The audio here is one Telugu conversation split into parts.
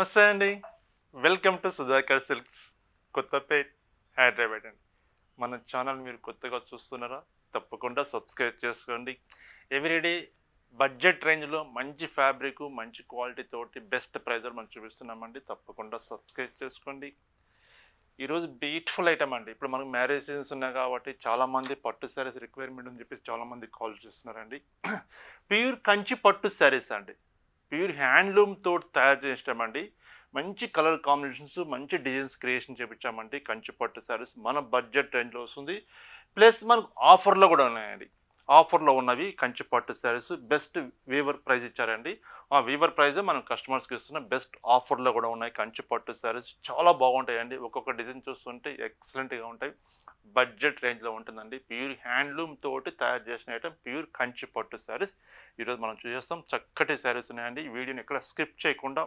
నమస్తే అండి. Welcome to Sudhakar silks Kothapet Hyderabad అండి. మన ఛానల్ మీరు కొత్తగా చూస్తున్నారా? తప్పకుండా సబ్స్క్రైబ్ చేసుకోండి. ఎవ్రీడే బడ్జెట్ రేంజ్లో మంచి ఫ్యాబ్రిక్ మంచి క్వాలిటీ తోటి బెస్ట్ ప్రైజ్లో మనం చూపిస్తున్నామండి. తప్పకుండా సబ్స్క్రైబ్ చేసుకోండి. ఈరోజు బ్యూటిఫుల్ ఐటమ్ అండి. ఇప్పుడు మనకు మ్యారేజ్ సీజన్స్ ఉన్నాయి కాబట్టి చాలామంది పట్టు శారీస్ రిక్వైర్మెంట్ అని చెప్పేసి చాలామంది కాల్ చేస్తున్నారండి. ప్యూర్ కంచి పట్టు శారీస్ అండి. ప్యూర్ హ్యాండ్లూమ్ తోటి తయారు చేసామండి. మంచి కలర్ కాంబినేషన్స్ మంచి డిజైన్స్ క్రియేషన్ చేయించామండి. కంచి పట్టు శారీస్ మన బడ్జెట్ రేంజ్లో వస్తుంది. ప్లస్ మనకు ఆఫర్లో కూడా ఉన్నాయండి. ఆఫర్లో ఉన్నవి కంచి పట్టు శారీస్ బెస్ట్ వీవర్ ప్రైస్ ఇచ్చారండి. ఆ వీవర్ ప్రైజే మనం కస్టమర్స్కి ఇస్తున్న బెస్ట్ ఆఫర్లో కూడా ఉన్నాయి. కంచి పట్టు శారీస్ చాలా బాగుంటాయండి. ఒక్కొక్క డిజైన్ చూస్తుంటే ఎక్సలెంట్గా ఉంటాయి. బడ్జెట్ రేంజ్లో ఉంటుందండి. ప్యూర్ హ్యాండ్లూమ్ తోటి తయారు చేసిన ఐటమ్ ప్యూర్ కంచి పట్టు శారీస్ ఈరోజు మనం చూసేస్తాం. చక్కటి శారీస్ ఉన్నాయండి. ఈ వీడియోని ఎక్కడ స్కిప్ చేయకుండా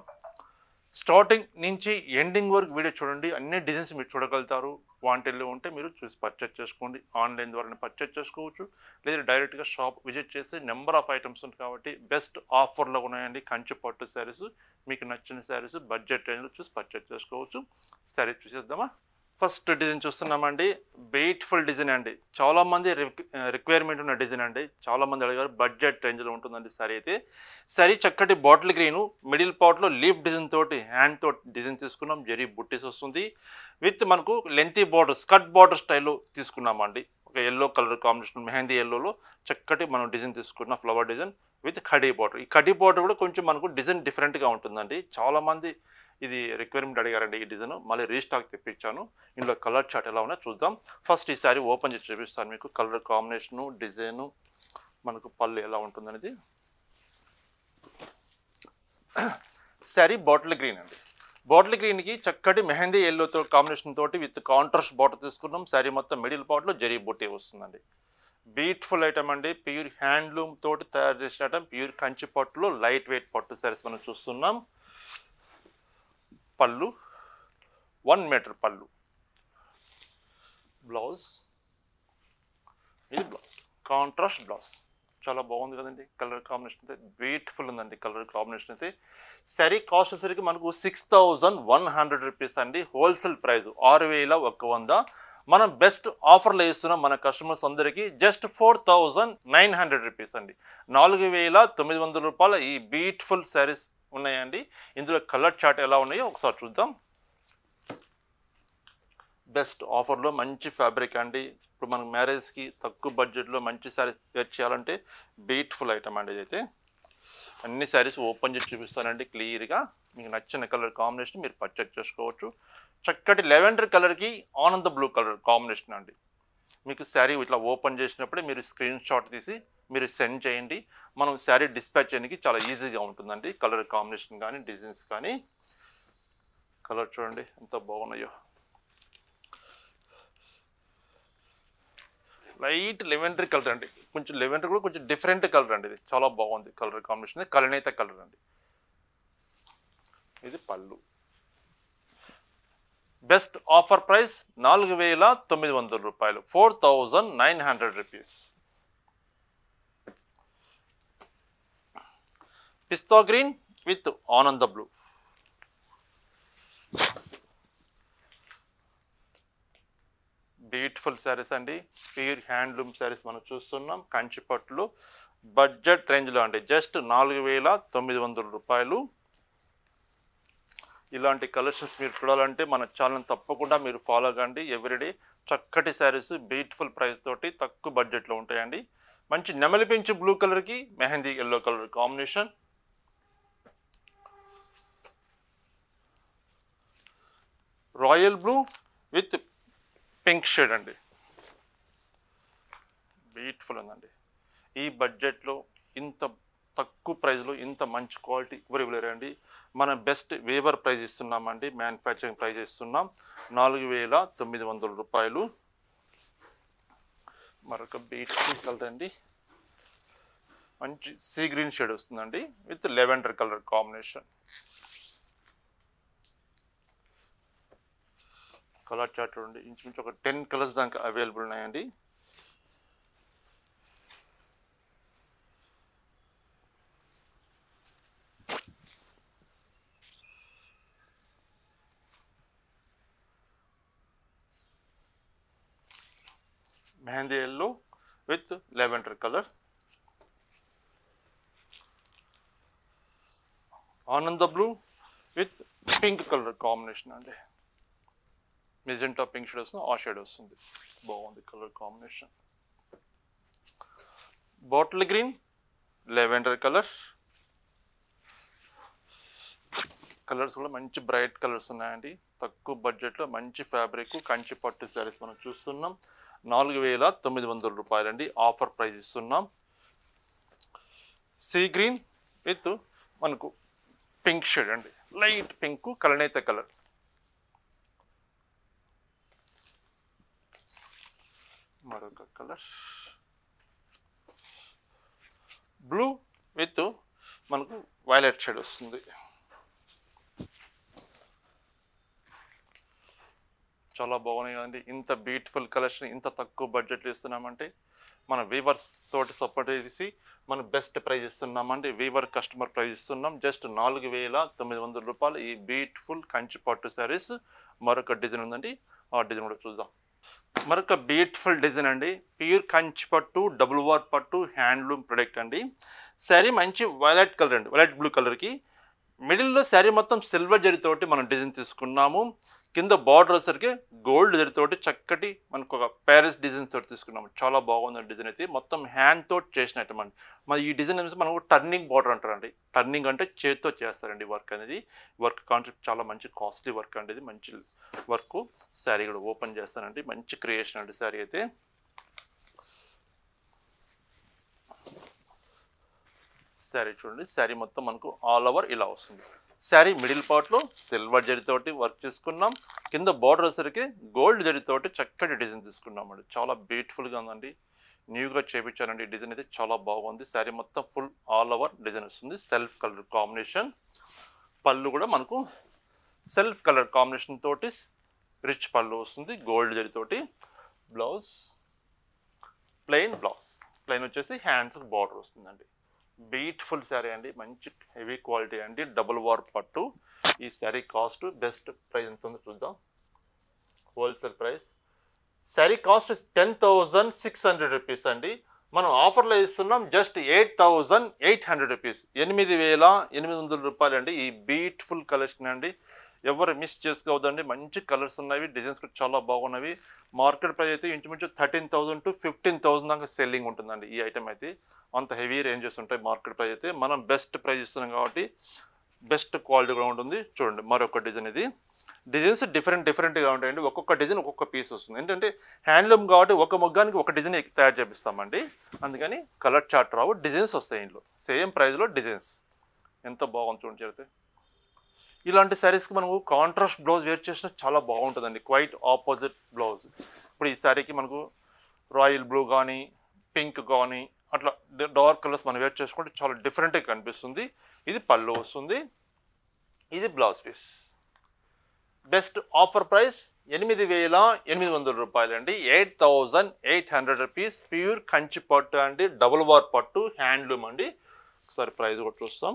స్టార్టింగ్ నుంచి ఎండింగ్ వరకు వీడియో చూడండి. అన్ని డిజైన్స్ మీరు చూడగలుగుతారు. వాంటెడ్లో ఉంటే మీరు చూసి పర్చేజ్ చేసుకోండి. ఆన్లైన్ ద్వారా పర్చేజ్ చేసుకోవచ్చు, లేదా డైరెక్ట్గా షాప్ విజిట్ చేస్తే నెంబర్ ఆఫ్ ఐటమ్స్ ఉంటాయి కాబట్టి బెస్ట్ ఆఫర్లో ఉన్నాయండి. కంచి పట్టు శారీస్ మీకు నచ్చిన శారీస్ బడ్జెట్ రేంజ్లో చూసి పర్చేజ్ చేసుకోవచ్చు. శారీ చూసేద్దామా? ఫస్ట్ డిజైన్ చూస్తున్నామండి. బ్యూటిఫుల్ డిజైన్ అండి. చాలామంది రిక్వైర్మెంట్ ఉన్న డిజైన్ అండి. చాలామంది అడిగారు. బడ్జెట్ రేంజ్లో ఉంటుందండి సారీ అయితే. సారీ చక్కటి బాటిల్ గ్రీను మిడిల్ పార్ట్లో లీఫ్ డిజైన్ తోటి హ్యాండ్ తోటి డిజైన్ తీసుకున్నాం. జరీ బుట్టీస్ వస్తుంది. విత్ మనకు లెంతీ బార్డర్ స్కర్ట్ బార్డర్ స్టైల్లో తీసుకున్నామండి. ఒక ఎల్లో కలర్ కాంబినేషన్ మెహందీ ఎల్లోలో చక్కటి మనం డిజైన్ తీసుకున్నాం. Flower design with khadi border. ఈ కడీ బార్డర్ కూడా కొంచెం మనకు డిజైన్ డిఫరెంట్గా ఉంటుందండి. చాలామంది ఇది రిక్వైర్మెంట్ అడిగారండి. ఈ డిజైన్ మళ్ళీ రీస్టాక్ తెప్పించాను. ఇందులో కలర్ చార్ట్ ఎలా ఉన్నా చూద్దాం. ఫస్ట్ ఈ సారీ ఓపెన్ చేసి చూపిస్తాను మీకు. కలర్ కాంబినేషను డిజైను మనకు పళ్ళు ఎలా ఉంటుందనేది. సారీ బాటిల్ గ్రీన్ అండి. బాటిల్ గ్రీన్కి చక్కటి మెహందీ ఎల్లోతో కాంబినేషన్ తోటి విత్ కాంట్రాస్ట్ బార్డర్ తీసుకున్నాం. సారీ మొత్తం మిడిల్ పార్ట్లో జరీ బుట్టీ వస్తుందండి. బ్యూటిఫుల్ ఐటమ్ అండి. ప్యూర్ హ్యాండ్లూమ్ తోటి తయారు చేసిన ఐటమ్. ప్యూర్ కంచి పట్టులో లైట్ వెయిట్ పట్టు సారీస్ మనం చూస్తున్నాం. పళ్ళు 1 మీటర్ పళ్ళు. బ్లౌజ్ ఇది బ్లౌజ్ కాంట్రాస్ట్ బ్లౌజ్. చాలా బాగుంది కదండి. కలర్ కాంబినేషన్ అయితే బ్యూటిఫుల్ ఉందండి. కలర్ కాంబినేషన్ అయితే శారీ కాస్ట్ వచ్చేసరికి మనకు 6100 రూపీస్ అండి. Wholesale price 6100. మనం బెస్ట్ ఆఫర్లో ఇస్తున్నాం మన కస్టమర్స్ అందరికీ. జస్ట్ 4900 రూపీస్ అండి. 4900 రూపాయల ఈ బ్యూటిఫుల్ శారీస్ ఉన్నాయండి. ఇందులో కలర్ చార్ట్ ఎలా ఉన్నాయో ఒకసారి చూద్దాం. బెస్ట్ ఆఫర్లో మంచి ఫ్యాబ్రిక్ అండి. ఇప్పుడు మనకు మ్యారేజ్కి తక్కువ బడ్జెట్లో మంచి శారీస్ వేర్ చేయాలంటే బ్యూటిఫుల్ ఐటమ్ అండి. ఇదైతే అన్ని శారీస్ ఓపెన్ చేసి చూపిస్తానండి క్లియర్గా. మీకు నచ్చిన కలర్ కాంబినేషన్ మీరు పర్చేజ్ చేసుకోవచ్చు. చక్కటి లెవెండర్ కలర్కి ఆనంద బ్లూ కలర్ కాంబినేషన్ అండి. మీకు శారీ ఇట్లా ఓపెన్ చేసినప్పుడే మీరు స్క్రీన్ షాట్ తీసి మీరు సెండ్ చేయండి. మనం శారీ డిస్పాచ్ చేయడానికి చాలా ఈజీగా ఉంటుందండి. కలర్ కాంబినేషన్ కానీ డిజైన్స్ కానీ. కలర్ చూడండి ఎంత బాగున్నాయో. లైట్ లెవెండర్ కలర్ అండి. కొంచెం లెవెండర్ కూడా కొంచెం డిఫరెంట్ కలర్ అండి. ఇది చాలా బాగుంది కలర్ కాంబినేషన్. కలనేత కలర్ అండి. ఇది పళ్ళు. బెస్ట్ ఆఫర్ ప్రైస్ 4900 రూపాయలు. 4900 రూపీస్. పిస్తా గ్రీన్ విత్ ఆనంద బ్లూ. బ్యూటిఫుల్ శారీస్ అండి. ప్యూర్ హ్యాండ్లూమ్ శారీస్ మనం చూస్తున్నాం. కంచిపట్టులో బడ్జెట్ రేంజ్లో అండి. జస్ట్ 4900 రూపాయలు. ఇలాంటి కలెక్షన్స్ మీరు చూడాలంటే మన ఛానల్ తప్పకుండా మీరు ఫాలో కండి. ఎవ్రీడే చక్కటి శారీస్ బ్యూటిఫుల్ ప్రైస్ తోటి తక్కువ బడ్జెట్లో ఉంటాయండి. మంచి నెమలి పెంచి బ్లూ కలర్కి mehndi yellow colour combination. Royal blue with pink shade అండి. బ్యూటిఫుల్ ఉందండి. ఈ బడ్జెట్లో ఇంత తక్కువ ప్రైస్లో ఇంత మంచి క్వాలిటీ ఇవ్వలేరు అండి. మన బెస్ట్ వేవర్ ప్రైస్ ఇస్తున్నామండి. మ్యానుఫ్యాక్చరింగ్ ప్రైస్ ఇస్తున్నాం 4900 రూపాయలు. మరొక బ్యూటిఫుల్ కలర్ అండి. మంచి సీ గ్రీన్ షేడ్ వస్తుందండి with lavender colour combination. Colour chart చూడండి. ఇంచుమించు ఒక 10 కలర్స్ దాకా అవైలబుల్ ఉన్నాయండి. Mehndi yellow with lavender colour, Ananda blue with pink colour combination అండి. మెజెంటా పింక్ షేడ్ వస్తుంది, ఆ షేడ్ వస్తుంది, బాగుంది colour combination. Bottle green, lavender colour, colours కూడా మంచి బ్రైట్ కలర్స్ ఉన్నాయండి. తక్కువ బడ్జెట్లో మంచి ఫ్యాబ్రిక్ కంచి పట్టు శారీస్ మనం చూస్తున్నాం. 4,900 రూపాయలండి, ఆఫర్ ప్రైస్ ఇస్తున్నాం. సీ గ్రీన్ విత్ మనకు పింక్ షేడ్ అండి, లైట్ పింక్ కలనేత కలర్. మరొక కలర్ బ్లూ విత్ మనకు వైలెట్ షేడ్ వస్తుంది. చాలా బాగున్నాయి కదండి. ఇంత బ్యూటిఫుల్ కలెక్షన్ ఇంత తక్కువ బడ్జెట్లో ఇస్తున్నామంటే మన వీవర్స్ తోటి సపోర్ట్ చేసి మనం బెస్ట్ ప్రైస్ ఇస్తున్నామండి. వీవర్ కస్టమర్ ప్రైస్ ఇస్తున్నాం జస్ట్ 4,900 రూపాయలు. ఈ బ్యూటిఫుల్ కంచి పట్టు శారీస్. మరొక డిజైన్ ఉందండి, ఆ డిజైన్ కూడా చూద్దాం. మరొక బ్యూటిఫుల్ డిజైన్ అండి, ప్యూర్ కంచి పట్టు డబుల్ వార్ పట్టు హ్యాండ్లూమ్ ప్రొడక్ట్ అండి. శారీ మంచి వైలెట్ కలర్ అండి, వైలెట్ బ్లూ కలర్కి మిడిల్లో శారీ మొత్తం సిల్వర్ జరీతోటి మనం డిజైన్ తీసుకున్నాము. కింద బార్డర్ వచ్చేసరికి గోల్డ్ జరీతోటి చక్కటి మనకు ఒక ప్యారిస్ డిజైన్ తోటి తీసుకున్నాము. చాలా బాగుంది డిజైన్ అయితే, మొత్తం హ్యాండ్ తోటి చేసిన ఐటమ్ అండి. మరి ఈ డిజైన్ అనేది మనం టర్నింగ్ బార్డర్ అంటారండి. టర్నింగ్ అంటే చేతితో చేస్తారండి వర్క్ అనేది. వర్క్ కాన్సెప్ట్ చాలా మంచి కాస్ట్లీ వర్క్ అండి, ఇది మంచి వర్క్. శారీ కూడా ఓపెన్ చేస్తానండి, మంచి క్రియేషన్ అండి శారీ అయితే. శారీ చూడండి, శారీ మొత్తం మనకు ఆల్ ఓవర్ ఇలా వస్తుంది. శారీ మిడిల్ పార్ట్లో సిల్వర్ జరీతోటి వర్క్ చేసుకున్నాం. కింద బార్డర్ వచ్చేసరికి గోల్డ్ జరీతోటి చక్కటి డిజైన్ తీసుకున్నామండి. చాలా బ్యూటిఫుల్గా ఉందండి, న్యూగా చేయించానండి. డిజైన్ అయితే చాలా బాగుంది. శారీ మొత్తం ఫుల్ ఆల్ ఓవర్ డిజైన్ వస్తుంది, సెల్ఫ్ కలర్ కాంబినేషన్. పళ్ళు కూడా మనకు సెల్ఫ్ కలర్ కాంబినేషన్ తోటి రిచ్ పళ్ళు వస్తుంది, గోల్డ్ జరీతోటి. బ్లౌజ్ ప్లెయిన్ బ్లౌజ్, ప్లెయిన్ వచ్చేసి హ్యాండ్స్ బార్డర్ వస్తుందండి. బ్యూటిఫుల్ శారీ అండి, మంచి హెవీ క్వాలిటీ అండి, డబుల్ వార్ పట్టు. ఈ శారీ కాస్ట్ బెస్ట్ ప్రైస్ ఎంత ఉందో చూద్దాం. Wholesale price sari cost 10,600 rupees అండి. మనం ఆఫర్లో ఇస్తున్నాం జస్ట్ 8,800 రూపీస్, 8,800 రూపాయలు అండి. ఈ బ్యూటిఫుల్ కలెక్షన్ అండి, ఎవరు మిస్ చేసుకోవద్దండి. మంచి కలర్స్ ఉన్నవి, డిజైన్స్ కూడా చాలా బాగున్నవి. మార్కెట్ ప్రైస్ అయితే ఇంచుమించు 13,000 to 15,000 దాకా సెల్లింగ్ ఉంటుందండి ఈ ఐటమ్ అయితే. అంత హెవీ రేంజెస్ ఉంటాయి మార్కెట్ ప్రైస్ అయితే. మనం బెస్ట్ ప్రైస్ ఇస్తున్నాం కాబట్టి బెస్ట్ క్వాలిటీ కూడా ఉంటుంది. చూడండి మరొక డిజైన్, ఇది డిజైన్స్ డిఫరెంట్గా ఉంటాయండి. ఒక్కొక్క డిజైన్ ఒక్కొక్క పీస్ వస్తుంది. ఏంటంటే హ్యాండ్లూమ్ కాబట్టి ఒక మొగ్గానికి ఒక డిజైన్ తయారు చేపిస్తామండి, అందుకని కలర్ చార్ట్ రావు, డిజైన్స్ వస్తాయి ఇంట్లో. సేమ్ ప్రైస్లో డిజైన్స్ ఎంత బాగుంది చూడండి. చేస్తే ఇలాంటి శారీస్కి మనకు కాంట్రాస్ట్ బ్లౌజ్ వేర్ చేసిన చాలా బాగుంటుందండి, క్వైట్ ఆపోజిట్ బ్లౌజ్. ఇప్పుడు ఈ శారీకి మనకు రాయల్ బ్లూ కానీ పింక్ కానీ అట్లా డార్క్ కలర్స్ మనం వేర్ చేసుకుంటే చాలా డిఫరెంట్గా కనిపిస్తుంది. ఇది పళ్ళు వస్తుంది, ఇది blouse piece. Best offer price 8,800 రూపాయలు అండి, 8,800 రూపీస్. ప్యూర్ కంచి పట్టు అండి, డబుల్ వార్ పట్టు హ్యాండ్లూమ్ అండి. ఒకసారి ప్రైస్ కూడా చూస్తాం,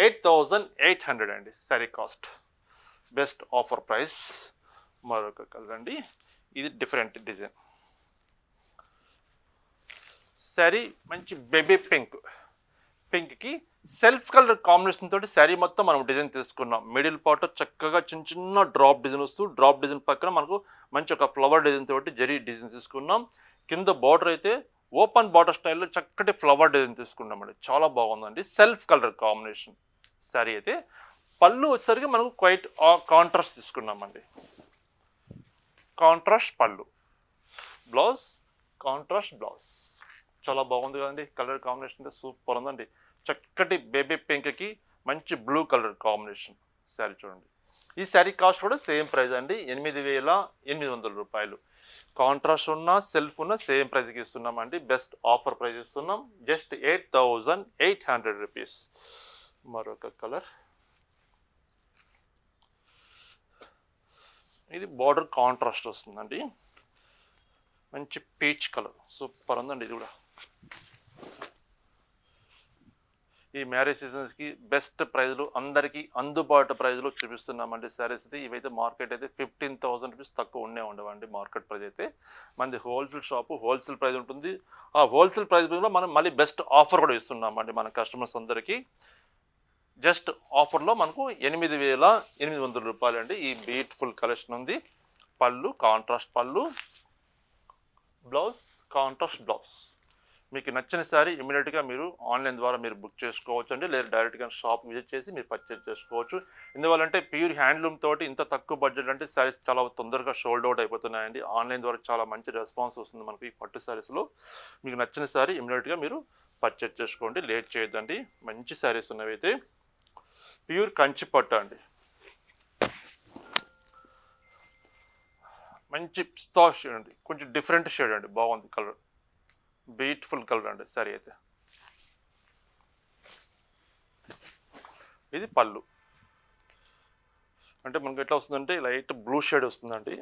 8,800 అండి sari cost. Best offer price. మరొక కలర్ అండి, ఇది డిఫరెంట్ డిజైన్ శారీ, మంచి బేబీ పింక్. పింక్కి సెల్ఫ్ కలర్ కాంబినేషన్ తోటి శారీ మొత్తం మనం డిజైన్ తీసుకున్నాం. మిడిల్ పార్ట్ చక్కగా చిన్న చిన్న డ్రాప్ డిజైన్ వస్తూ, డ్రాప్ డిజైన్ పక్కన మనకు మంచి ఒక ఫ్లవర్ డిజైన్ తోటి జరీ డిజైన్ తీసుకున్నాం. కింద బార్డర్ అయితే ఓపెన్ బార్డర్ స్టైల్లో చక్కటి ఫ్లవర్ డిజైన్ తీసుకున్నామండి, చాలా బాగుందండి. సెల్ఫ్ కలర్ కాంబినేషన్ శారీ అయితే. పళ్ళు వచ్చేసరికి మనకు క్వైట్ కాంట్రాస్ట్ తీసుకున్నామండి, కాంట్రాస్ట్ పళ్ళు. బ్లౌజ్ కాంట్రాస్ట్ బ్లౌజ్, చాలా బాగుంది కదండి. కలర్ కాంబినేషన్ అయితే సూపర్ ఉందండి. చక్కటి బేబీ పింక్కి మంచి బ్లూ కలర్ కాంబినేషన్ శారీ చూడండి. ఈ శారీ కాస్ట్ కూడా సేమ్ ప్రైస్ అండి, 8,800 రూపాయలు. కాంట్రాస్ట్ ఉన్న సెల్ఫ్ ఉన్న సేమ్ ప్రైస్కి ఇస్తున్నామండి. బెస్ట్ ఆఫర్ ప్రైస్ ఇస్తున్నాం, జస్ట్ 8,800 రూపీస్. మరొక కలర్, ఇది బార్డర్ కాంట్రాస్ట్ వస్తుందండి, మంచి పీచ్ కలర్, సూపర్ ఉందండి. ఇది కూడా ఈ మ్యారేజ్ సీజన్స్కి బెస్ట్ ప్రైజ్లు అందరికీ అందుబాటు ప్రైజ్లో చూపిస్తున్నామండి శారీస్ అయితే. ఇవైతే మార్కెట్ అయితే 15,000 రూపీస్ తక్కువ ఉండవండి మార్కెట్ ప్రైస్ అయితే. మనది హోల్సేల్ షాపు, హోల్సేల్ ప్రైస్ ఉంటుంది. ఆ హోల్సేల్ ప్రైస్లో మనం మళ్ళీ బెస్ట్ ఆఫర్ కూడా ఇస్తున్నామండి మన కస్టమర్స్ అందరికీ. జస్ట్ ఆఫర్లో మనకు 8,800 రూపాయలు అండి. ఈ బ్యూటిఫుల్ కలెక్షన్ ఉంది. పళ్ళు కాంట్రాస్ట్ పళ్ళు, బ్లౌజ్ కాంట్రాస్ట్ బ్లౌజ్. మీకు నచ్చిన శారీ ఇమీడియట్గా మీరు ఆన్లైన్ ద్వారా మీరు బుక్ చేసుకోవచ్చు అండి, లేదా డైరెక్ట్గా షాప్ విజిట్ చేసి మీరు పర్చేజ్ చేసుకోవచ్చు. ఎందువల్లంటే ప్యూర్ హ్యాండ్లూమ్ తోటి ఇంత తక్కువ బడ్జెట్ అంటే శారీస్ చాలా తొందరగా షోల్డ్ అవుట్ అయిపోతున్నాయండి. ఆన్లైన్ ద్వారా చాలా మంచి రెస్పాన్స్ వస్తుంది మనకి ఈ పట్టు శారీస్లో. మీకు నచ్చిన శారీ ఇమీడియట్గా మీరు పర్చేజ్ చేసుకోండి, లేట్ చేయొద్దండి. మంచి శారీస్ ఉన్నవి అయితే. ప్యూర్ కంచి పట్టు అండి, మంచి పిస్తా షేడ్ అండి, కొంచెం డిఫరెంట్ షేడ్ అండి, బాగుంది కలర్, బ్యూటిఫుల్ కలర్ అండి శారీ అయితే. ఇది పళ్ళు అంటే మనకి ఎట్లా వస్తుందంటే లైట్ బ్లూ షేడ్ వస్తుందండి.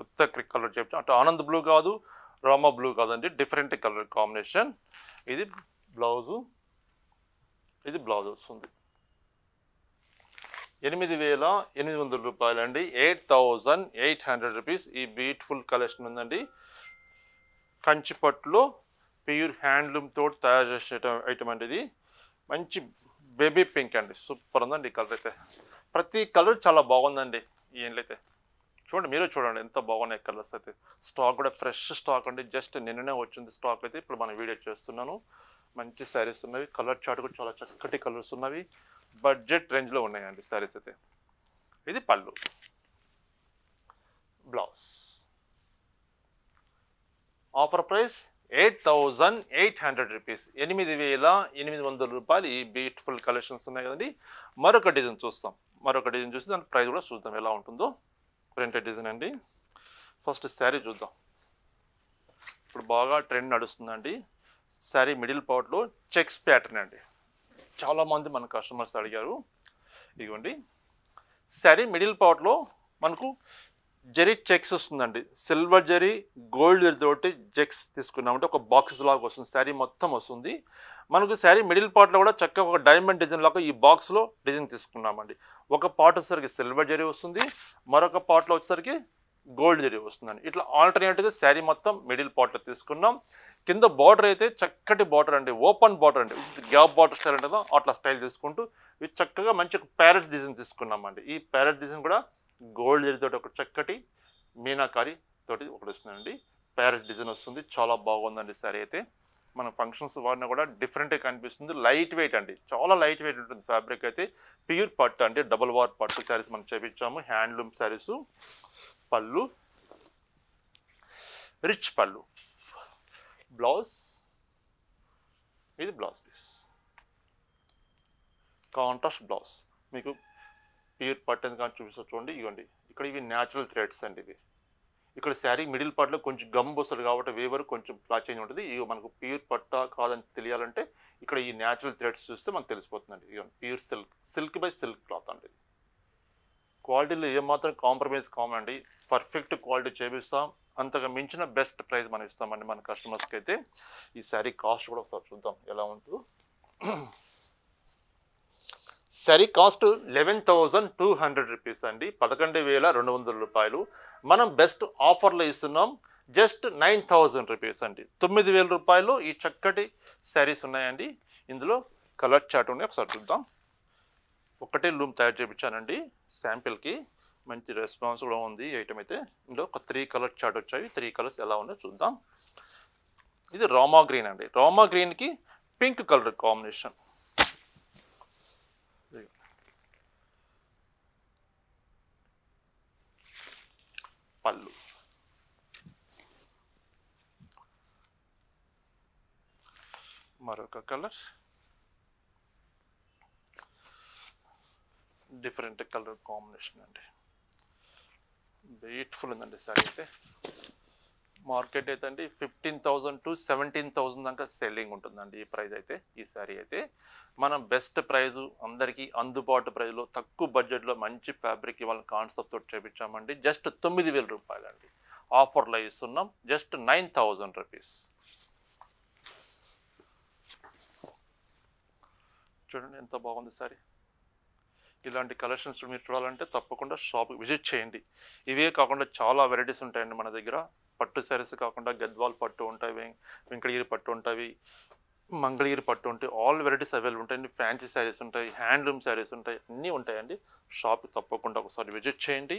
కొత్త క్రిక్ కలర్ చెప్పి అంటే ఆనంద్ బ్లూ కాదు, రామా బ్లూ కాదండి, డిఫరెంట్ కలర్ కాంబినేషన్. ఇది బ్లౌజు, ఇది బ్లౌజ్ వస్తుంది. 8,800 రూపాయలు అండి, 8,800 రూపీస్. ఈ బ్యూటిఫుల్ కలెక్షన్ ఉందండి. కంచిపట్టులో ప్యూర్ హ్యాండ్లూమ్ తోటి తయారు చేసే ఐటమ్ అండి ఇది. మంచి బేబీ పింక్ అండి, సూపర్ ఉందండి ఈ కలర్ అయితే. ప్రతి కలర్ చాలా బాగుందండి. ఏంటైతే చూడండి, మీరు చూడండి ఎంత బాగున్నాయి కలర్స్ అయితే. స్టాక్ కూడా ఫ్రెష్ స్టాక్ అండి, జస్ట్ నిన్ననే వచ్చింది స్టాక్ అయితే. ఇప్పుడు మనం వీడియో చేస్తున్నాను. మంచి శారీస్ ఉన్నవి, కలర్ చార్ట్ కూడా చాలా చక్కటి కలర్స్ ఉన్నవి, బడ్జెట్ రేంజ్లో ఉన్నాయండి శారీస్ అయితే. ఇది పళ్ళు, బ్లౌజ్. ఆఫర్ ప్రైస్ 8,800 రూపీస్, 8,800 రూపాయలు. ఈ బ్యూటిఫుల్ కలెక్షన్స్ ఉన్నాయి కదండి. మరొక డిజైన్ చూస్తాం, మరొక డిజైన్ చూసి దాని ప్రైస్ కూడా చూద్దాం ఎలా ఉంటుందో. ప్రింటెడ్ డిజైన్ అండి. ఫస్ట్ శారీ చూద్దాం. ఇప్పుడు బాగా ట్రెండ్ నడుస్తుందండి శారీ. మిడిల్ పార్ట్లో చెక్స్ ప్యాటర్న్ అండి, చాలామంది మన కస్టమర్స్ అడిగారు. ఇదిగోండి శారీ మిడిల్ పార్ట్లో మనకు జరీ చెక్స్ వస్తుందండి. సిల్వర్ జరీ, గోల్డ్ జరీ తోటి చెక్స్ తీసుకున్నామంటే ఒక బాక్స్ లాగా వస్తుంది, శారీ మొత్తం వస్తుంది మనకు. శారీ మిడిల్ పార్ట్లో కూడా చక్కగా ఒక డైమండ్ డిజైన్ లాగా ఈ బాక్స్లో డిజైన్ తీసుకున్నామండి. ఒక పార్ట్ వచ్చేసరికి సిల్వర్ జరీ వస్తుంది, మరొక పార్ట్లో వచ్చేసరికి గోల్డ్ జరీ వస్తుందండి. ఇట్లా ఆల్టర్నేట్గా శారీ మొత్తం మిడిల్ పార్ట్లో తీసుకున్నాం. కింద బార్డర్ అయితే చక్కటి బార్డర్ అండి, ఓపెన్ బార్డర్ అండి, గ్యాప్ బార్డర్ స్టైల్ ఉంటుందో అట్లా స్టైల్ తీసుకుంటూ ఇది చక్కగా మంచి ప్యారెట్ డిజైన్ తీసుకున్నామండి. ఈ ప్యారెట్ డిజైన్ కూడా గోల్డ్ జరీ తోటి ఒక చక్కటి మీనాకారి తోటి ఒకటి వస్తుందండి. ప్యారెట్ డిజైన్ వస్తుంది, చాలా బాగుందండి శారీ అయితే. మన ఫంక్షన్స్ వాడినా కూడా డిఫరెంట్గా కనిపిస్తుంది. లైట్ వెయిట్ అండి, చాలా లైట్ వెయిట్ ఉంటుంది ఫ్యాబ్రిక్ అయితే. ప్యూర్ పట్టు అంటే డబుల్ వార్ పట్టు శారీస్ మనం చేపించాము, హ్యాండ్లూమ్ శారీస్. పళ్ళు రిచ్ పళ్ళు, బ్లౌజ్. ఇది బ్లౌజ్ పీస్, కాంట్రాస్ట్ బ్లౌజ్. మీకు ప్యూర్ పట్టు ఎందుకని చూపిస్తా చూడండి. ఇవ్వండి ఇక్కడ ఇవి న్యాచురల్ థ్రెడ్స్ అండి ఇవి. ఇక్కడ శారీ మిడిల్ పార్ట్లో కొంచెం గమ్ వస్తుంది కాబట్టి వేవర్ కొంచెం క్లాత్ చేంజ్ ఉంటుంది. ఇవి మనకు ప్యూర్ పట్టా కాదని తెలియాలంటే ఇక్కడ ఈ న్యాచురల్ థ్రెడ్స్ చూస్తే మనకు తెలిసిపోతుందండి. ఇవ్వండి pure silk, silk by silk cloth అండి. క్వాలిటీలో ఏమాత్రం కాంప్రమైజ్ కామండి, పర్ఫెక్ట్ క్వాలిటీ చేపిస్తాం. అంతగా మించిన బెస్ట్ ప్రైస్ మనం ఇస్తామండి మన కస్టమర్స్కి అయితే. ఈ శారీ కాస్ట్ కూడా ఒకసారి చూద్దాం ఎలా ఉంటుందో. శారీ కాస్ట్ 11,200 రూపీస్ అండి, 11,200 రూపాయలు. మనం బెస్ట్ ఆఫర్లో ఇస్తున్నాం, జస్ట్ 9,000 రూపీస్ అండి, 9,000 రూపాయలు. ఈ చక్కటి శారీస్ ఉన్నాయండి. ఇందులో కలర్ చార్ట్ ఉన్నాయి, ఒకసారి చూద్దాం. ఒకటే లూమ్ తయారు చేయించానండి శాంపిల్కి, మంచి రెస్పాన్స్ కూడా ఉంది ఈ ఐటమ్ అయితే. ఇందులో ఒక 3 కలర్ చార్ట్ వచ్చాయి, 3 కలర్స్ ఎలా ఉన్నాయో చూద్దాం. ఇది రామా గ్రీన్ అండి, రామా గ్రీన్కి పింక్ కలర్ కాంబినేషన్. పళ్ళు, మరొక కలర్, డిఫరెంట్ కలర్ కాంబినేషన్ అండి. బ్యూటిఫుల్ ఉందండి సారీ అయితే. మార్కెట్ అయితే అండి 15,000 to 17,000 దాకా సెల్లింగ్ ఉంటుందండి ఈ ప్రైస్ అయితే. ఈ శారీ అయితే మనం బెస్ట్ ప్రైజు, అందరికీ అందుబాటు ప్రైజ్లో తక్కువ బడ్జెట్లో మంచి ఫ్యాబ్రిక్ ఇవాళ కాన్సెప్ట్ తోటి చేపించామండి. జస్ట్ 9,000 రూపాయలు అండి, ఆఫర్లో ఇస్తున్నాం. Just 9,000 rupees. చూడండి ఎంత బాగుంది సారీ. ఇలాంటి కలెక్షన్స్ మీరు చూడాలంటే తప్పకుండా షాప్కి విజిట్ చేయండి. ఇవే కాకుండా చాలా వెరైటీస్ ఉంటాయండి మన దగ్గర. పట్టు శారీస్ కాకుండా గద్వాల్ పట్టు ఉంటాయి, వెంకటగిరి పట్టు ఉంటాయి, మంగళగిరి పట్టు ఉంటాయి. ఆల్ వెరైటీస్ అవైలబుల్ ఉంటాయండి. ఫ్యాన్సీ శారీస్ ఉంటాయి, హ్యాండ్లూమ్ శారీస్ ఉంటాయి, అన్నీ ఉంటాయండి. షాప్కి తప్పకుండా ఒకసారి విజిట్ చేయండి.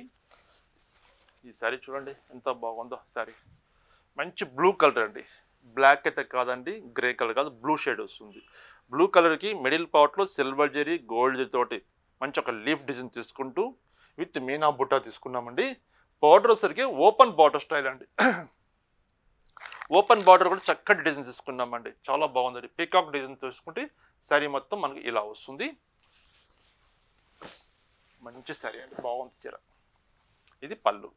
ఈ శారీ చూడండి ఎంత బాగుందో శారీ. మంచి బ్లూ కలర్ అండి, బ్లాక్ అయితే కాదండి, గ్రే కలర్ కాదు, బ్లూ షేడ్ వస్తుంది. బ్లూ కలర్కి మిడిల్ పార్ట్లో సిల్వర్ జరీ గోల్డ్ జరీ తోటి మంచి ఒక లీఫ్ డిజైన్ తీసుకుంటూ విత్ మీనా బుట్టా తీసుకున్నామండి. బార్డర్ వచ్చేసరికి ఓపెన్ బార్డర్ స్టైల్ అండి. ఓపెన్ బార్డర్ కూడా చక్కటి డిజైన్ తీసుకున్నామండి, చాలా బాగుందండి. పీకాక్ డిజైన్ తీసుకుంటే శారీ మొత్తం మనకి ఇలా వస్తుంది. మంచి శారీ అండి, బాగుంది చీర. ఇది పళ్ళు.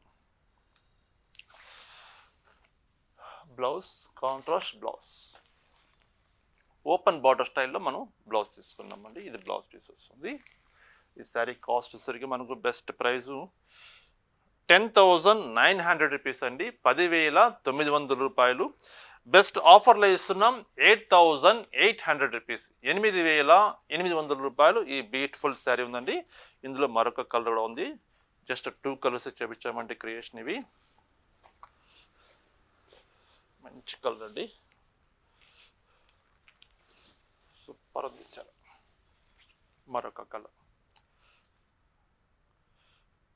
Blouse contrast blouse, open border స్టైల్లో మనం బ్లౌజ్ తీసుకున్నామండి. ఇది బ్లౌజ్ పీస్ వస్తుంది. ఈ శారీ కాస్ట్ వచ్చేసరికి మనకు బెస్ట్ ప్రైజు 10,900 రూపీస్ అండి, 10,900 రూపాయలు. బెస్ట్ ఆఫర్లో ఇస్తున్నాం 8,800 రూపీస్, 8,800 రూపాయలు. ఈ బ్యూటిఫుల్ శారీ ఉందండి. ఇందులో మరొక కలర్ కూడా ఉంది. జస్ట్ 2 కలర్స్ చేపించామండి క్రియేషన్. ఇవి మంచి కలర్ అండి, సూపర్ ఉంది చాలా. మరొక కలర్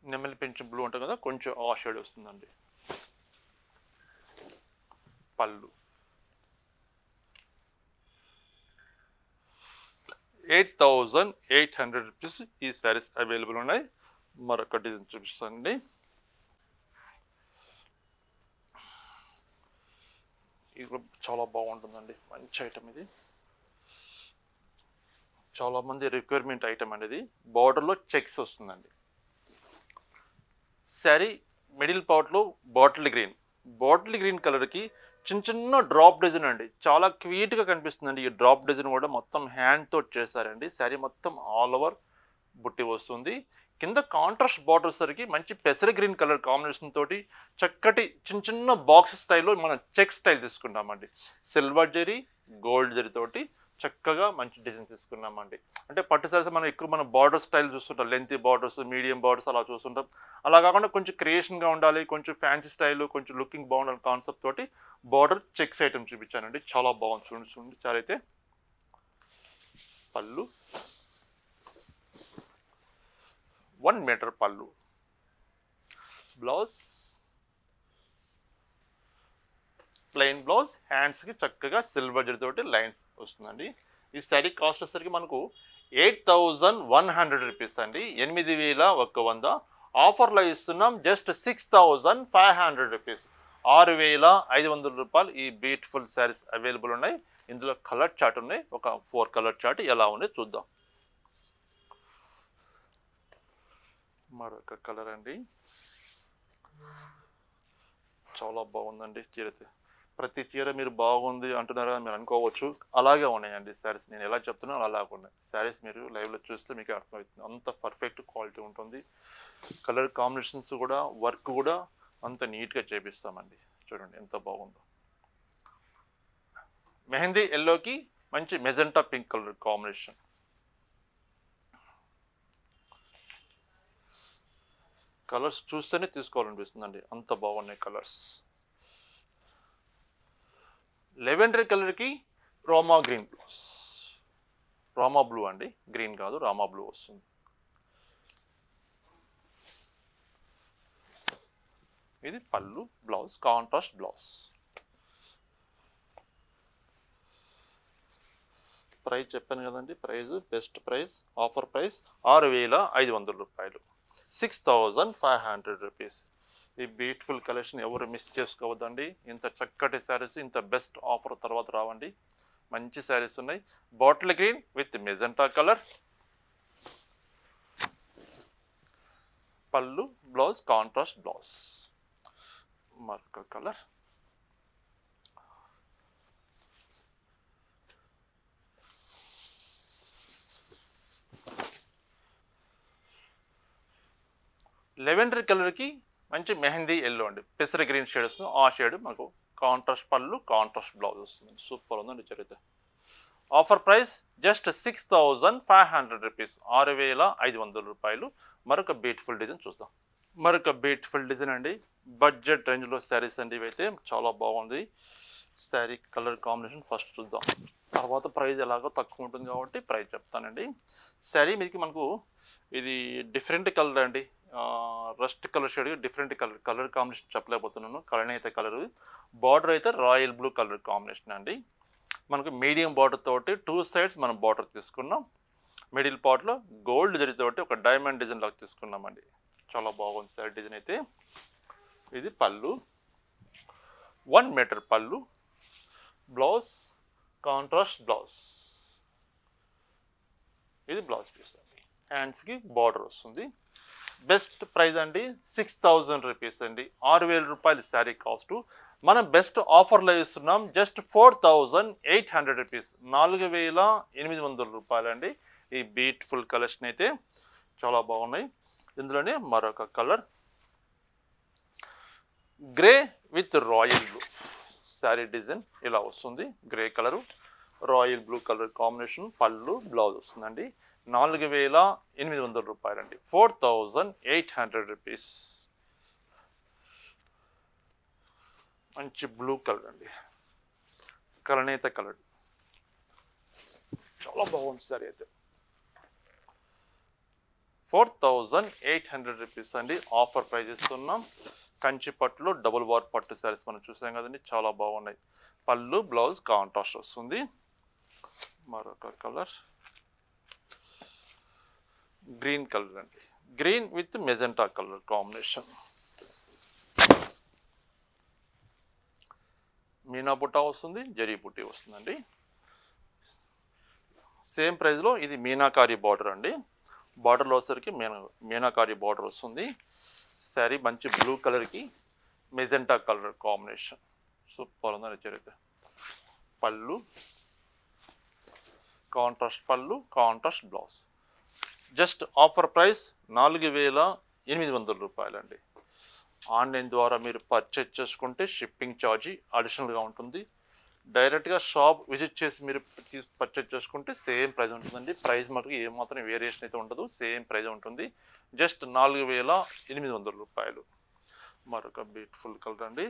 నెమలి పెంచు బ్లూ ఉంటుంది కదా, కొంచెం ఆ షేడ్ వస్తుందండి. పళ్ళు 8,800 రూపీస్. ఈ శారీస్ అవైలబుల్ ఉన్నాయి. మరొక డిజైన్ చూపిస్తానండి. ఇది చాలా బాగుంటుందండి, మంచి ఐటమ్. ఇది చాలామంది రిక్వైర్మెంట్ ఐటమ్ అండి. ఇది బార్డర్లో చెక్స్ వస్తుందండి. శారీ మిడిల్ పార్ట్లో బాటిల్ గ్రీన్ కలర్కి చిన్న చిన్న డ్రాప్ డిజైన్ అండి, చాలా క్యూట్గా కనిపిస్తుందండి. ఈ డ్రాప్ డిజైన్ కూడా మొత్తం హ్యాండ్తో చేశారండి. శారీ మొత్తం ఆల్ ఓవర్ బుట్టి వస్తుంది. కింద కాంట్రాస్ట్ బార్డర్ సరికి మంచి పెసర గ్రీన్ కలర్ కాంబినేషన్ తోటి చక్కటి చిన్న చిన్న బాక్స్ స్టైల్లో మనం చెక్ స్టైల్ తీసుకున్నామండి. సిల్వర్ జరీ గోల్డ్ జరీ తోటి చక్కగా మంచి డిజైన్ తీసుకున్నామండి. అంటే పట్టు సారీస్ మనం ఎక్కువ మన బార్డర్ స్టైల్ చూస్తుంటాం, లెంతీ బార్డర్స్, మీడియం బార్డర్స్ అలా చూస్తుంటాం. అలా కాకుండా కొంచెం క్రియేషన్గా ఉండాలి, కొంచెం ఫ్యాన్సీ స్టైల్, కొంచెం లుకింగ్ బాగుండాలి కాన్సెప్ట్ తోటి బార్డర్ చెక్స్ ఐటమ్ చూపించానండి. చాలా బాగుంది చూడండి చాలా. అయితే పళ్ళు 1 మీటర్ పళ్ళు. బ్లౌజ్ ప్లెయిన్ బ్లౌజ్, హ్యాండ్స్కి చక్కగా సిల్వర్ జరీ తోటి లైన్స్ వస్తుందండి. ఈ శారీ కాస్ట్ వచ్చేసరికి మనకు 8,100 రూపీస్ అండి, 8,100. ఆఫర్లో ఇస్తున్నాం జస్ట్ 6,500 రూపీస్, 6,500 రూపాయలు. ఈ బ్యూటిఫుల్ శారీస్ అవైలబుల్ ఉన్నాయి. ఇందులో కలర్ చార్ట్ ఉన్నాయి, ఒక 4 కలర్ చార్ట్ ఎలా ఉన్నాయి చూద్దాం. మరొక కలర్ అండి, చాలా బాగుందండి చీర. ప్రతి చీర మీరు బాగుంది అంటున్నారా మీరు అనుకోవచ్చు, అలాగే ఉన్నాయండి శారీస్. నేను ఎలా చెప్తున్నాను అలాగే ఉన్నాయి శారీస్. మీరు లైవ్లో చూస్తే మీకు అర్థమవుతుంది, అంత పర్ఫెక్ట్ క్వాలిటీ ఉంటుంది. కలర్ కాంబినేషన్స్ కూడా, వర్క్ కూడా అంత నీట్గా చేపిస్తామండి. చూడండి ఎంత బాగుందో. మెహందీ ఎల్లోకి మంచి magenta pink colour combination. Colours చూస్తేనే తీసుకోవాలనిపిస్తుందండి, అంత బాగున్నాయి కలర్స్. లెవెండర్ కలర్కి Rama green blouse, Rama blue అండి, గ్రీన్ కాదు రామా బ్లూ వస్తుంది. ఇది పళ్ళు. Blouse contrast blouse. ప్రైస్ చెప్పాను కదండి, price best price, offer price 6,500 రూపాయలు, 6,500 రూపీస్. ఈ బ్యూటిఫుల్ కలెక్షన్ ఎవరు మిస్ చేసుకోవద్దండి. ఇంత చక్కటి శారీస్ ఇంత బెస్ట్ ఆఫర్ తర్వాత రావండి. మంచి శారీస్ ఉన్నాయి. Bottle green with magenta colour. పళ్ళు, బ్లౌజ్ కాంట్రాస్ట్ బ్లౌజ్. మరొక కలర్. లెవెండర్ కలర్కి మంచి మెహందీ ఎల్లో అండి, పెసర గ్రీన్ షేడ్ వస్తుంది. ఆ షేడ్ మనకు కాంట్రాస్ట్ పళ్ళు, కాంట్రాస్ట్ బ్లౌజ్ వస్తుంది. సూపర్ ఉందండి చరిత్ర. ఆఫర్ ప్రైస్ జస్ట్ 6,500 రూపీస్, 6,500 రూపాయలు. మరొక బ్యూటిఫుల్ డిజైన్ చూద్దాం. మరొక బ్యూటిఫుల్ డిజైన్ అండి, బడ్జెట్ రేంజ్లో శారీస్ అండి. ఇవైతే చాలా బాగుంది. శారీ కలర్ కాంబినేషన్ ఫస్ట్ చూద్దాం, తర్వాత ప్రైస్ ఎలాగో తక్కువ ఉంటుంది కాబట్టి ప్రైస్ చెప్తానండి. శారీ మీదకి మనకు ఇది డిఫరెంట్ కలర్ అండి, rust colour shade, different colour combination చెప్పలేకపోతున్నాను. కలర్ అయితే కలర్, బార్డర్ అయితే రాయల్ బ్లూ కలర్ కాంబినేషన్ అండి. మనకు మీడియం బార్డర్ తోటి 2 సైడ్స్ మనం బార్డర్ తీసుకున్నాం. మిడిల్ పార్ట్లో గోల్డ్ జరితోటి ఒక డైమండ్ డిజైన్ లాగా తీసుకున్నామండి. చాలా బాగుంది శారీ డిజైన్ అయితే. ఇది పళ్ళు, 1 మీటర్ పళ్ళు, బ్లౌజ్ కాంట్రాస్ట్ బ్లౌజ్. ఇది బ్లౌజ్ పీస్ అండి. హ్యాండ్స్కి బార్డర్ వస్తుంది. బెస్ట్ ప్రైస్ అండి 6,000 రూపీస్ అండి, 6,000 రూపాయలు శారీ కాస్ట్. మనం బెస్ట్ ఆఫర్లో ఇస్తున్నాం జస్ట్ 4,800 రూపీస్, 4,800 రూపాయలు అండి. ఈ బ్యూటిఫుల్ కలెక్షన్ అయితే చాలా బాగున్నాయి. ఇందులోనే మరొక colour grey with royal blue sari design ఇలా వస్తుంది. Grey colour royal blue colour combination, పళ్ళు బ్లౌజ్ వస్తుందండి. 4,800 రూపాయలండి, 4,800 రూపీస్. మంచి బ్లూ కలర్ అండి, కలనేత కలర్, చాలా బాగుంది సారీ అయితే. 4,800 రూపీస్ అండి, ఆఫర్ ప్రైస్ ఇస్తున్నాం. కంచి పట్టులో డబుల్ వార్ పట్టు శారీస్ మనం చూసాం కదండి, చాలా బాగున్నాయి. పళ్ళు బ్లౌజ్ కాంట్రాస్ట్ వస్తుంది. మరొక కలర్ గ్రీన్ కలర్ అండి, green with magenta colour combination. Meena బుట్ట వస్తుంది, జరీ బుట్టి వస్తుందండి. సేమ్ ప్రైస్లో ఇది మీనాకారి బార్డర్ అండి. బార్డర్లో వచ్చేసరికి మీనాకారి బార్డర్ వస్తుంది. శారీ మంచి బ్లూ కలర్కి మెజెంటా కలర్ కాంబినేషన్, సూపర్ ఉందని అయితే. పళ్ళు కాంట్రాస్ట్ పళ్ళు, contrast blouse. Just offer price 4,800 రూపాయలండి. ఆన్లైన్ ద్వారా మీరు పర్చేజ్ చేసుకుంటే షిప్పింగ్ ఛార్జీ అడిషనల్గా ఉంటుంది. డైరెక్ట్గా షాప్ విజిట్ చేసి మీరు పర్చేజ్ చేసుకుంటే సేమ్ ప్రైస్ ఉంటుందండి. ప్రైస్ మటుకు ఏమాత్రం వేరియేషన్ అయితే ఉండదు, సేమ్ ప్రైస్ ఉంటుంది. జస్ట్ 4,800 రూపాయలు. మరొక బ్యూటిఫుల్ కలర్ అండి,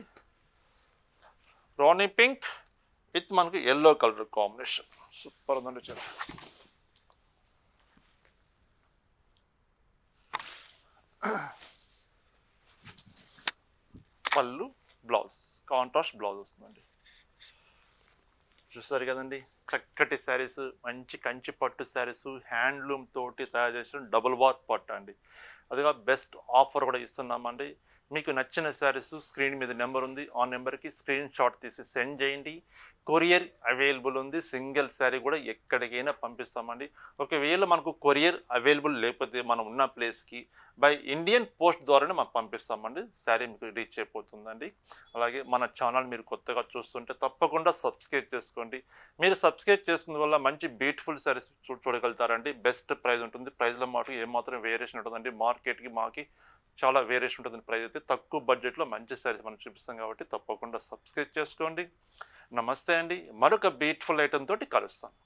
రాణి పింక్ విత్ మనకు ఎల్లో కలర్ కాంబినేషన్, సూపర్ ఉందండి. చాలా పళ్ళు బ్లౌజ్ కాంట్రాస్ట్ బ్లౌజ్ వస్తుందండి. చూస్తారు కదండి, చక్కటి శారీస్, మంచి కంచి పట్టు శారీస్, హ్యాండ్లూమ్ తోటి తయారు చేసిన డబుల్ వార్ పట్టు అండి. అదిగా బెస్ట్ ఆఫర్ కూడా ఇస్తున్నామండి. మీకు నచ్చిన శారీస్ స్క్రీన్ మీద నెంబర్ ఉంది, ఆ నెంబర్కి స్క్రీన్ షాట్ తీసి సెండ్ చేయండి. కొరియర్ అవైలబుల్ ఉంది, సింగిల్ శారీ కూడా ఎక్కడికైనా పంపిస్తామండి. ఒకవేళ మనకు కొరియర్ అవైలబుల్ లేకపోతే మనం ఉన్న ప్లేస్కి బై ఇండియన్ పోస్ట్ ద్వారానే మనం పంపిస్తామండి. శారీ మీకు రీచ్ అయిపోతుందండి. అలాగే మన ఛానల్ మీరు కొత్తగా చూస్తుంటే తప్పకుండా సబ్స్క్రైబ్ చేసుకోండి. మీరు సబ్స్క్రైబ్ చేసుకున్న వల్ల మంచి బ్యూటిఫుల్ శారీస్ చూడగలుగుతారండి. బెస్ట్ ప్రైస్ ఉంటుంది, ప్రైస్లో మాకు ఏమాత్రం వేరియేషన్ ఉంటుందండి. మార్కెట్కి మాకి చాలా వేరియేషన్ ఉంటుంది ప్రైస్ అయితే. తక్కువ బడ్జెట్లో మంచి శారీస్ మనం చూపిస్తాం కాబట్టి తప్పకుండా సబ్స్క్రైబ్ చేసుకోండి. నమస్తే అండి, మరొక బ్యూటిఫుల్ ఐటమ్ తోటి కలుస్తాను.